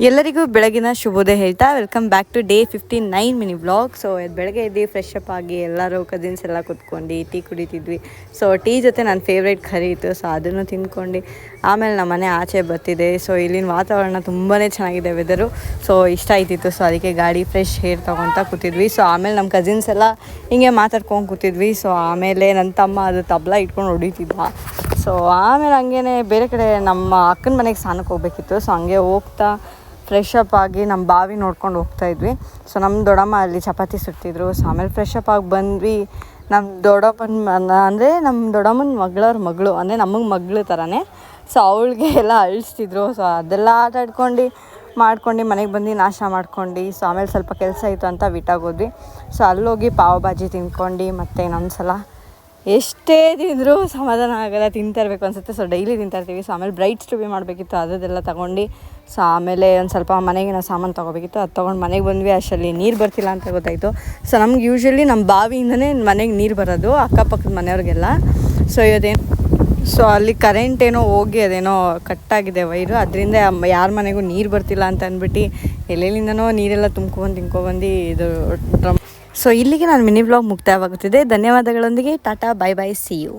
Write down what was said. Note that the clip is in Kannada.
ಎಲ್ಲರಿಗೂ ಬೆಳಗಿನ ಶುಭೋದಯ ಹೇಳ್ತಾ welcome back to day 59 mini vlog. So ಬೆಳಗ್ಗೆ ಎದ್ದು ಫ್ರೆಶ್ ಅಪ್ ಆಗಿ ಎಲ್ಲರೂ ಕಸಿನ್ಸ್ ಎಲ್ಲ ಕುತ್ಕೊಂಡು ಟೀ ಕುಡಿತಿದ್ವಿ. ಸೊ ಟೀ ಜೊತೆ ನನ್ನ ಫೇವ್ರೇಟ್ ಕರಿ ಇತ್ತು, ಸೊ ಅದನ್ನು ತಿಂದ್ಕೊಂಡು ಆಮೇಲೆ ನಮ್ಮ ಮನೆ ಆಚೆ ಬರ್ತಿದೆ. ಸೊ ಇಲ್ಲಿನ ವಾತಾವರಣ ತುಂಬಾ ಚೆನ್ನಾಗಿದೆ, ವೆದರು. ಸೊ ಇಷ್ಟ ಆಯ್ತಿತ್ತು, ಸೊ ಅದಕ್ಕೆ ಗಾಡಿ ಫ್ರೆಶ್ ಏರ್ ತೊಗೊತ ಕೂತಿದ್ವಿ. ಸೊ ಆಮೇಲೆ ನಮ್ಮ ಕಸಿನ್ಸ್ ಎಲ್ಲ ಹಿಂಗೆ ಮಾತಾಡ್ಕೊಂಡು ಕೂತಿದ್ವಿ. ಸೊ ಆಮೇಲೆ ನನ್ನ ತಮ್ಮ ಅದು ತಬಲ ಇಟ್ಕೊಂಡು ಹೊಡಿತಿದ್ದ. ಸೊ ಆಮೇಲೆ ಹಂಗೇ ಬೇರೆ ಕಡೆ ನಮ್ಮ ಅಕ್ಕನ ಮನೆಗೆ ಸ್ನಾನಕ್ಕೆ ಹೋಗ್ಬೇಕಿತ್ತು. ಸೊ ಹಂಗೆ ಹೋಗ್ತಾ ಫ್ರೆಶ್ ಅಪ್ ಆಗಿ ನಮ್ಮ ಬಾವಿ ನೋಡ್ಕೊಂಡು ಹೋಗ್ತಾಯಿದ್ವಿ. ಸೊ ನಮ್ಮ ದೊಡ್ಡಮ್ಮ ಅಲ್ಲಿ ಚಪಾತಿ ಸುಡ್ತಿದ್ರು. ಸೊ ಆಮೇಲೆ ಫ್ರೆಶ್ ಅಪ್ ಆಗಿ ಬಂದ್ವಿ. ನಮ್ಮ ದೊಡ್ಡಪ್ಪನ ಅಂದರೆ ನಮ್ಮ ದೊಡ್ಡಮ್ಮನ ಮಗಳು ಅಂದರೆ ನಮಗೆ ಮಗಳು ಥರನೇ. ಸೊ ಅವಳಿಗೆ ಎಲ್ಲ ಅಳಿಸ್ತಿದ್ರು. ಸೊ ಅದೆಲ್ಲ ಆಟ ಆಡ್ಕೊಂಡು ಮಾಡ್ಕೊಂಡು ಮನೆಗೆ ಬಂದು ನಾಷ್ಟ ಮಾಡ್ಕೊಂಡು, ಸೊ ಆಮೇಲೆ ಸ್ವಲ್ಪ ಕೆಲಸ ಇತ್ತು ಅಂತ ಬಿಟ್ಟಾಗೋದ್ವಿ. ಸೊ ಅಲ್ಲೋಗಿ ಪಾವ್ ಭಾಜಿ ತಿನ್ಕೊಂಡು ಮತ್ತೆ ಇನ್ನೊಂದು ಸಲ ಎಷ್ಟೇ ತಿಂದರೂ ಸಮಾಧಾನ ಆಗೋಲ್ಲ, ತಿಂತಾಯಿರ್ಬೇಕು ಅನಿಸುತ್ತೆ. ಸೊ ಡೈಲಿ ತಿಂತಾಯಿರ್ತೀವಿ. ಸೊ ಆಮೇಲೆ ಬ್ರೈಟ್ಸ್ ಟು ಬಿ ಮಾಡಬೇಕಿತ್ತು, ಅದೆಲ್ಲ ತೊಗೊಂಡು ಸೊ ಆಮೇಲೆ ಒಂದು ಸ್ವಲ್ಪ ಮನೆಗೆ ನಾವು ಸಾಮಾನು ತೊಗೋಬೇಕಿತ್ತು, ಅದು ತೊಗೊಂಡು ಮನೆಗೆ ಬಂದ್ವಿ. ಅಷ್ಟರಲ್ಲಿ ನೀರು ಬರ್ತಿಲ್ಲ ಅಂತ ಗೊತ್ತಾಯಿತು. ಸೊ ನಮ್ಗೆ ಯೂಶ್ವಲಿ ನಮ್ಮ ಬಾವಿಯಿಂದನೇ ಮನೆಗೆ ನೀರು ಬರೋದು, ಅಕ್ಕಪಕ್ಕದ ಮನೆಯವ್ರಿಗೆಲ್ಲ. ಸೊ ಸೊ ಅಲ್ಲಿ ಕರೆಂಟ್ ಏನೋ ಹೋಗಿ ಅದೇನೋ ಕಟ್ಟಾಗಿದೆ ವೈರು, ಅದರಿಂದ ಯಾರ ಮನೆಗೂ ನೀರು ಬರ್ತಿಲ್ಲ ಅಂತ ಅಂದ್ಬಿಟ್ಟು ಎಲ್ಲೆಲ್ಲಿಂದನೋ ನೀರೆಲ್ಲ ತಿನ್ಕೊಬಂದು ಇದು ಡ್ರಮ್. ಸೊ ಇಲ್ಲಿಗೆ ನಾನು ಮಿನಿ ವ್ಲಾಗ್ ಮುಕ್ತಾಯವಾಗುತ್ತಿದೆ. ಧನ್ಯವಾದಗಳೊಂದಿಗೆ tata, bye bye, see you.